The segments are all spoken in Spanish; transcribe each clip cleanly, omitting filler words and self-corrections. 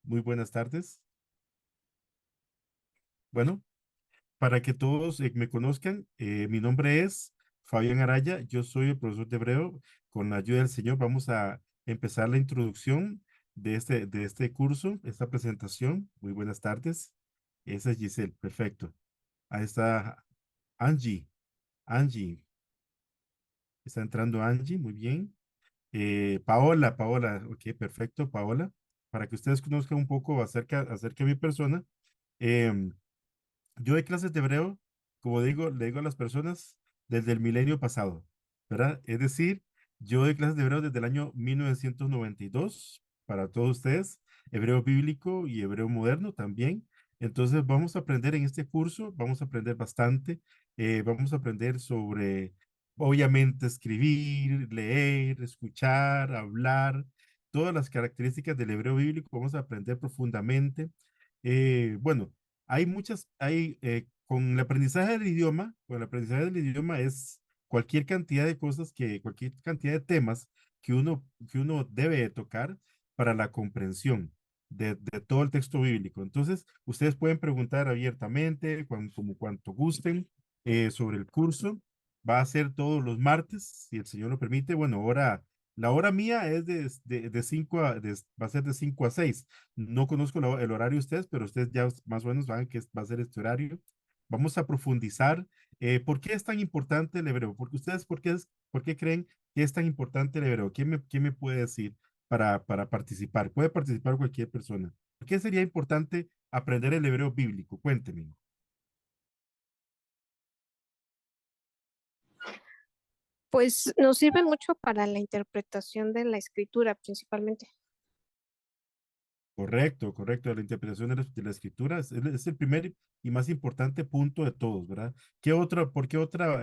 Muy buenas tardes. Bueno, para que todos me conozcan, mi nombre es Fabián Araya, yo soy el profesor de hebreo. Con la ayuda del Señor vamos a empezar la introducción de este curso, esta presentación. Muy buenas tardes. Esa es Giselle, perfecto. Ahí está Angie, Angie, está entrando Angie, muy bien. Paola, ok, perfecto, Paola. Para que ustedes conozcan un poco acerca de mi persona. em, Yo doy clases de hebreo, como digo, le digo a las personas desde el milenio pasado, ¿verdad? Es decir, yo doy clases de hebreo desde el año 1992 para todos ustedes, hebreo bíblico y hebreo moderno también. Entonces vamos a aprender en este curso, vamos a aprender bastante, vamos a aprender sobre, obviamente, escribir, leer, escuchar, hablar, todas las características del hebreo bíblico, vamos a aprender profundamente. Bueno. Con el aprendizaje del idioma, con el aprendizaje del idioma es cualquier cantidad de cosas cualquier cantidad de temas que uno debe de tocar para la comprensión de todo el texto bíblico. Entonces, ustedes pueden preguntar abiertamente, como cuanto gusten, sobre el curso. Va a ser todos los martes, si el Señor lo permite. Bueno, la hora mía es de 5 va a ser de 5 a 6. No conozco el horario de ustedes, pero ustedes ya más o menos saben que va a ser este horario. Vamos a profundizar. ¿Por qué es tan importante el hebreo? Porque ustedes, ¿por qué creen que es tan importante el hebreo? ¿Quién me puede decir para participar? Puede participar cualquier persona. ¿Por qué sería importante aprender el hebreo bíblico? Cuéntenme. Pues nos sirve mucho para la interpretación de la escritura principalmente. Correcto, correcto. La interpretación de la escritura es el primer y más importante punto de todos, ¿verdad? ¿Por qué otra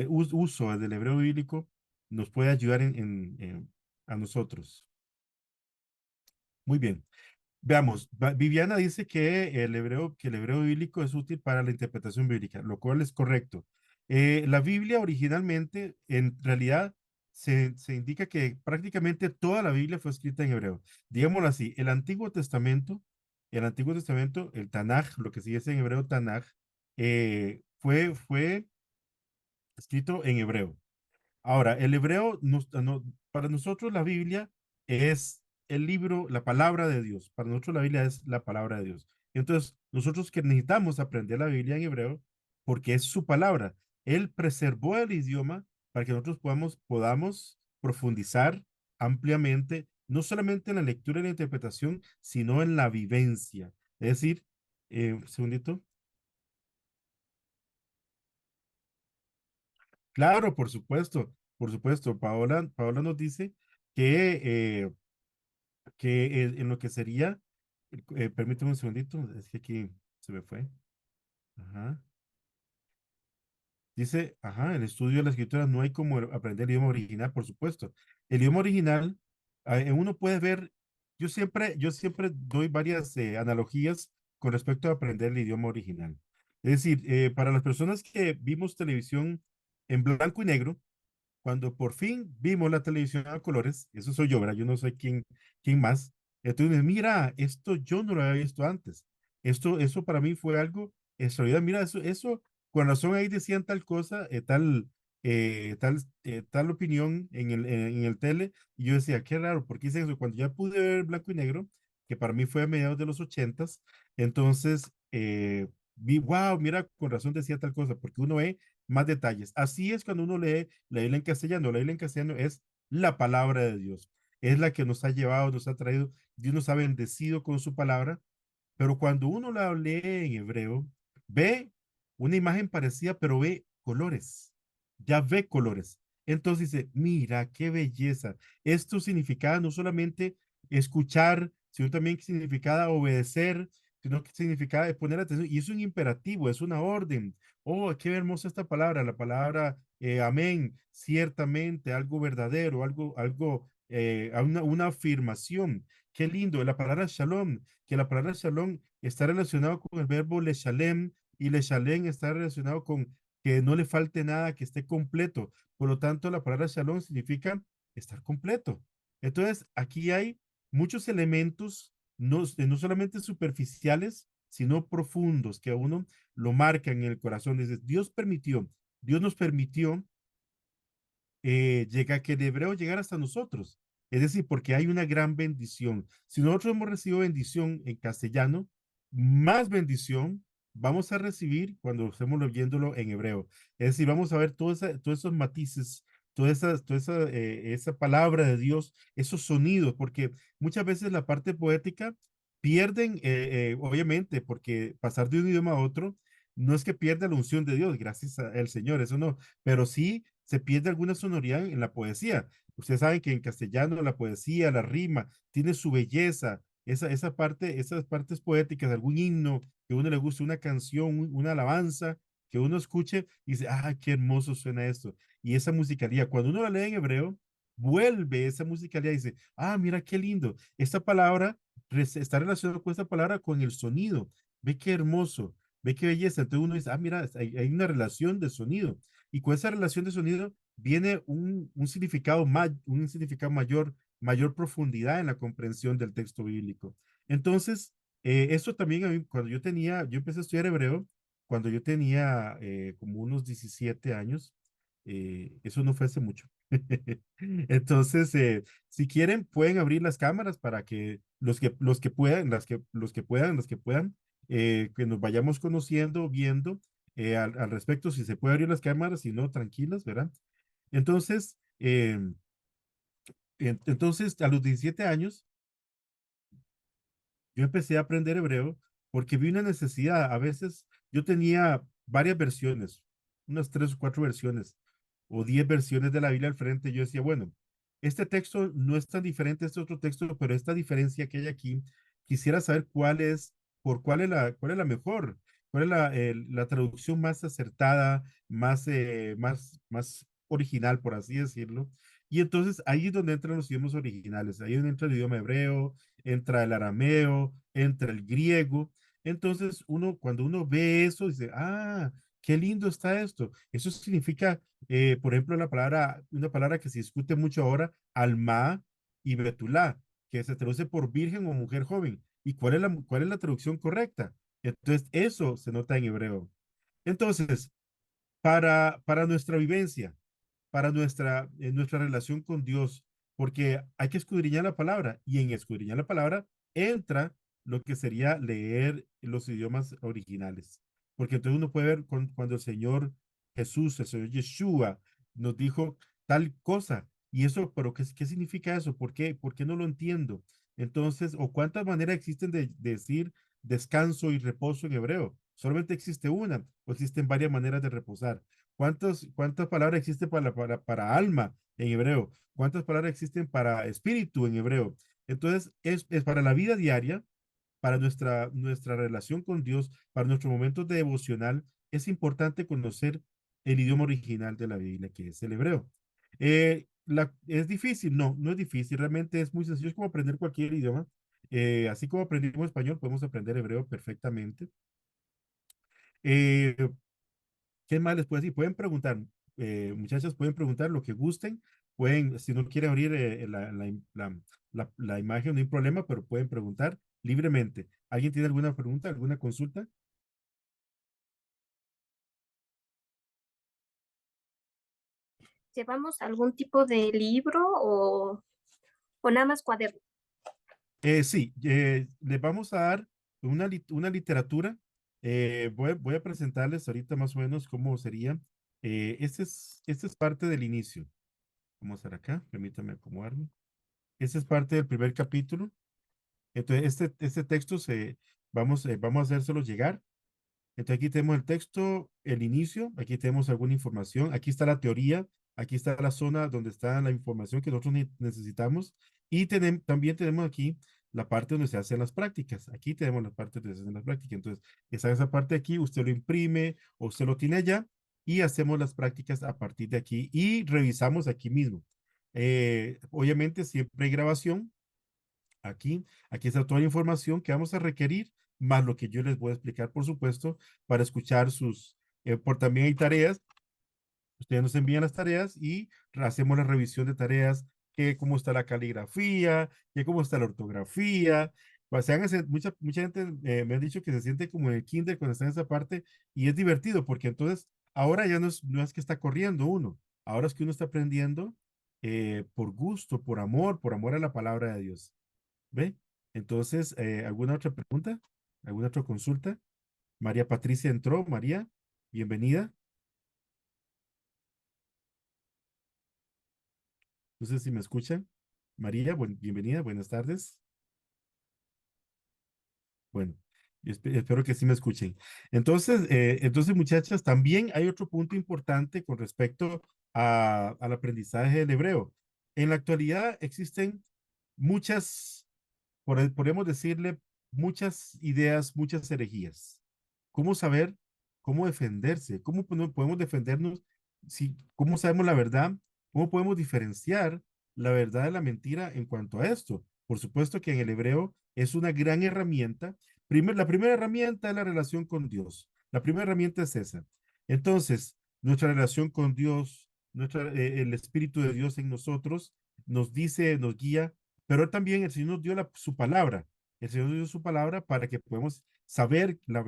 uso del hebreo bíblico nos puede ayudar a nosotros? Muy bien. Veamos, Viviana dice que el hebreo bíblico es útil para la interpretación bíblica, lo cual es correcto. La Biblia originalmente, en realidad, se indica que prácticamente toda la Biblia fue escrita en hebreo. Digámoslo así, el Antiguo Testamento, el Tanaj, lo que sigue es en hebreo Tanaj, fue escrito en hebreo. Ahora, el hebreo, para nosotros la Biblia es el libro, la palabra de Dios. Para nosotros la Biblia es la palabra de Dios. Entonces, nosotros que necesitamos aprender la Biblia en hebreo, porque es su palabra. Él preservó el idioma para que nosotros podamos profundizar ampliamente, no solamente en la lectura y la interpretación, sino en la vivencia. Es decir, un segundito. Claro, por supuesto, por supuesto. Paola nos dice que en lo que sería, permíteme un segundito, es que aquí se me fue. Ajá. Dice, ajá, el estudio de la escritura no hay como aprender el idioma original, por supuesto. El idioma original, uno puede ver, yo siempre doy varias analogías con respecto a aprender el idioma original. Es decir, para las personas que vimos televisión en blanco y negro, cuando por fin vimos la televisión a colores, eso soy yo, ¿verdad? Yo no sé quién más. Entonces, mira, esto yo no lo había visto antes. Eso para mí fue algo extraordinario. Mira, con razón ahí decían tal cosa, tal opinión en el tele, y yo decía, qué raro, ¿por qué dicen eso? Cuando ya pude ver blanco y negro, que para mí fue a mediados de los ochentas, entonces vi, wow, mira, con razón decía tal cosa, porque uno ve más detalles. Así es cuando uno lee la Biblia en castellano. La Biblia en castellano es la palabra de Dios. Es la que nos ha llevado, nos ha traído, Dios nos ha bendecido con su palabra, pero cuando uno la lee en hebreo, ve una imagen parecida, pero ve colores. Ya ve colores. Entonces dice, mira, qué belleza. Esto significaba no solamente escuchar, sino también que significaba obedecer, sino que significaba poner atención. Y es un imperativo, es una orden. Oh, qué hermosa esta palabra, la palabra amén, ciertamente, algo verdadero, una afirmación. Qué lindo, la palabra shalom, que la palabra shalom está relacionado con el verbo leshalem y leshalem está relacionado con que no le falte nada, que esté completo. Por lo tanto, la palabra shalom significa estar completo. Entonces, aquí hay muchos elementos no solamente superficiales, sino profundos, que a uno lo marcan en el corazón. Dice, Dios nos permitió llega que el hebreo llegara hasta nosotros. Es decir, porque hay una gran bendición. Si nosotros hemos recibido bendición en castellano, más bendición vamos a recibir cuando estemos leyéndolo en hebreo. Es decir, vamos a ver todos esos matices, esa palabra de Dios, esos sonidos, porque muchas veces la parte poética pierden, obviamente, porque pasar de un idioma a otro no es que pierda la unción de Dios, gracias al Señor, eso no, pero sí se pierde alguna sonoridad en la poesía. Ustedes saben que en castellano la poesía, la rima, tiene su belleza, esa parte, esas partes poéticas, algún himno que a uno le guste, una canción, una alabanza, que uno escuche y dice, ah, qué hermoso suena esto. Y esa musicalidad, cuando uno la lee en hebreo, vuelve esa musicalidad y dice, ah, mira qué lindo. Esta palabra está relacionada con esta palabra con el sonido. Ve qué hermoso, ve qué belleza. Entonces uno dice, ah, mira, hay una relación de sonido. Y con esa relación de sonido viene un significado mayor profundidad en la comprensión del texto bíblico. Entonces, eso también a mí, yo empecé a estudiar hebreo cuando yo tenía como unos 17 años. Eso no fue hace mucho. Entonces, si quieren, pueden abrir las cámaras para que los que puedan, los que puedan, que nos vayamos conociendo, viendo al respecto, si se puede abrir las cámaras, si no, tranquilas, ¿verdad? Entonces, entonces a los 17 años, yo empecé a aprender hebreo porque vi una necesidad. A veces yo tenía varias versiones, unas 3 o 4 versiones o 10 versiones de la Biblia al frente. Yo decía, bueno, este texto no es tan diferente a este otro texto, pero esta diferencia que hay aquí, quisiera saber cuál es la mejor, cuál es la traducción más acertada, más original, por así decirlo. Y entonces ahí es donde entran los idiomas originales, ahí es donde entra el idioma hebreo, entra el arameo, entra el griego. Entonces, cuando uno ve eso, dice, ah, qué lindo está esto. Eso significa, por ejemplo, una palabra que se discute mucho ahora, alma y betulá, que se traduce por virgen o mujer joven. ¿Y cuál es la traducción correcta? Entonces, eso se nota en hebreo. Entonces, para nuestra vivencia, para nuestra relación con Dios, porque hay que escudriñar la palabra y en escudriñar la palabra entra lo que sería leer los idiomas originales, porque entonces uno puede ver cuando el Señor Jesús, el Señor Yeshua, nos dijo tal cosa, y eso, pero ¿qué significa eso? ¿Por qué no lo entiendo? Entonces, o cuántas maneras existen de decir descanso y reposo en hebreo. Solamente existe una, o existen varias maneras de reposar. ¿Cuántas palabras existen para alma en hebreo? ¿Cuántas palabras existen para espíritu en hebreo? Entonces, es para la vida diaria, para nuestra relación con Dios, para nuestros momentos de devocional, es importante conocer el idioma original de la Biblia, que es el hebreo. ¿Es difícil? No, no es difícil, realmente es muy sencillo, es como aprender cualquier idioma. Así como aprendimos español, podemos aprender hebreo perfectamente. Eh, ¿Qué más les puedo decir? Pueden preguntar, muchachas, pueden preguntar lo que gusten. Si no quieren abrir la imagen, no hay problema, pero pueden preguntar libremente. ¿Alguien tiene alguna pregunta, alguna consulta? ¿Llevamos algún tipo de libro o nada más cuaderno? Sí, les vamos a dar una literatura. Voy a presentarles ahorita más o menos cómo sería. Este es parte del inicio. Vamos a hacer acá, permítame acomodarme. Este es parte del primer capítulo. Entonces, este texto vamos a hacérselo llegar. Entonces, aquí tenemos el texto, el inicio, aquí tenemos alguna información, aquí está la teoría, aquí está la zona donde está la información que nosotros necesitamos y también tenemos aquí la parte donde se hacen las prácticas. Aquí tenemos la parte donde se hacen las prácticas. Entonces, esa parte aquí, usted lo imprime o usted lo tiene allá y hacemos las prácticas a partir de aquí y revisamos aquí mismo. Obviamente, siempre hay grabación. Aquí está toda la información que vamos a requerir, más lo que yo les voy a explicar, por supuesto, para escuchar también hay tareas, ustedes nos envían las tareas y hacemos la revisión de tareas, que cómo está la caligrafía, que cómo está la ortografía, pues, mucha gente me ha dicho que se siente como en el kinder cuando está en esa parte y es divertido porque entonces ahora ya no es que está corriendo uno, ahora es que uno está aprendiendo por gusto, por amor a la palabra de Dios. ¿Ve? Entonces, ¿alguna otra pregunta? ¿Alguna otra consulta? María Patricia entró. María, bienvenida. No sé si me escuchan. María, bienvenida, buenas tardes. Bueno, espero que sí me escuchen. Entonces, muchachas, también hay otro punto importante con respecto al aprendizaje del hebreo. En la actualidad existen muchas, podemos decirle, muchas ideas, muchas herejías. ¿Cómo saber cómo defenderse? ¿Cómo podemos defendernos? Si, ¿cómo sabemos la verdad? ¿Cómo podemos diferenciar la verdad de la mentira en cuanto a esto? Por supuesto que en el hebreo es una gran herramienta. La primera herramienta es la relación con Dios. La primera herramienta es esa. Entonces, nuestra relación con Dios, el Espíritu de Dios en nosotros, nos dice, nos guía, pero también el Señor nos dio su palabra. El Señor nos dio su palabra para que podamos saber la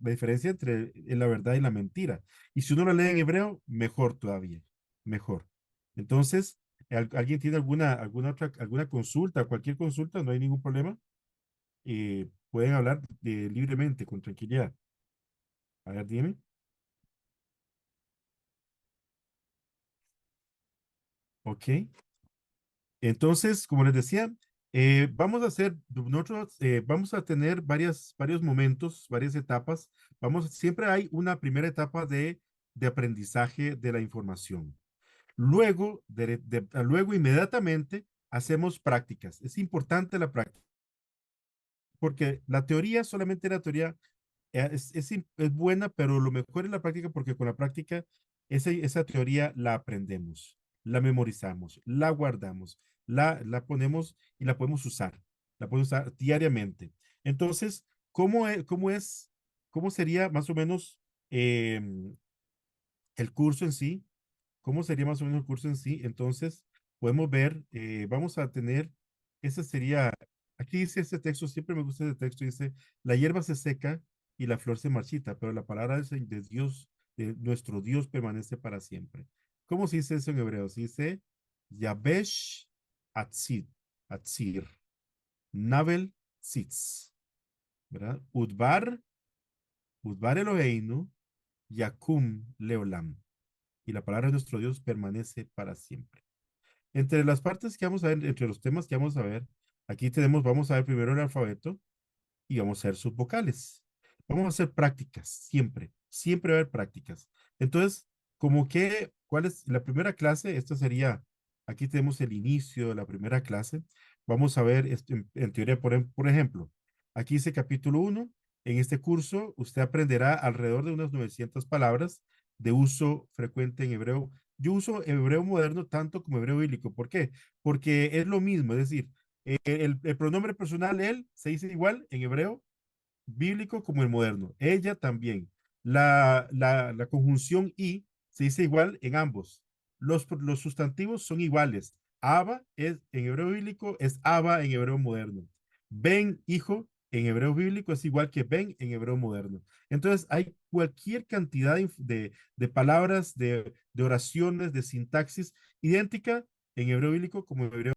diferencia entre la verdad y la mentira. Y si uno la lee en hebreo, mejor todavía, mejor. Entonces, ¿alguien tiene alguna consulta, cualquier consulta? No hay ningún problema. Pueden hablar libremente, con tranquilidad. A ver, dime. Ok. Entonces, como les decía, vamos a tener varios momentos, varias etapas. Siempre hay una primera etapa de aprendizaje de la información. Luego, inmediatamente, hacemos prácticas. Es importante la práctica, porque la teoría, solamente la teoría, es buena, pero lo mejor es la práctica porque con la práctica esa teoría la aprendemos, la memorizamos, la guardamos, la ponemos y la podemos usar. La podemos usar diariamente. Entonces, cómo sería más o menos el curso en sí? ¿Cómo sería más o menos el curso en sí? Entonces, podemos ver, vamos a tener, ese sería, aquí dice este texto, siempre me gusta ese texto, dice, la hierba se seca y la flor se marchita, pero la palabra de Dios, de nuestro Dios permanece para siempre. ¿Cómo se dice eso en hebreo? Se dice, Yabesh Atzir, Atzir, Navel Sitz, ¿verdad? Udbar Eloheinu, Yakum Leolam. Y la palabra de nuestro Dios permanece para siempre. Entre las partes que vamos a ver, entre los temas que vamos a ver, vamos a ver primero el alfabeto y vamos a ver sus vocales. Vamos a hacer prácticas, siempre, siempre va a haber prácticas. Entonces, ¿cuál es la primera clase? Esta sería, aquí tenemos el inicio de la primera clase. Vamos a ver esto en teoría, por ejemplo, aquí dice capítulo uno. En este curso, usted aprenderá alrededor de unas 900 palabras de uso frecuente en hebreo. Yo uso hebreo moderno tanto como hebreo bíblico. ¿Por qué? Porque es lo mismo, es decir, el pronombre personal, él, se dice igual en hebreo bíblico como el moderno. Ella también. La conjunción y se dice igual en ambos. Los sustantivos son iguales. Abba en hebreo bíblico, es Abba en hebreo moderno. Ben, hijo, en hebreo bíblico es igual que Ben en hebreo moderno. Entonces, hay cualquier cantidad de palabras, de oraciones, de sintaxis idéntica en hebreo bíblico como en hebreo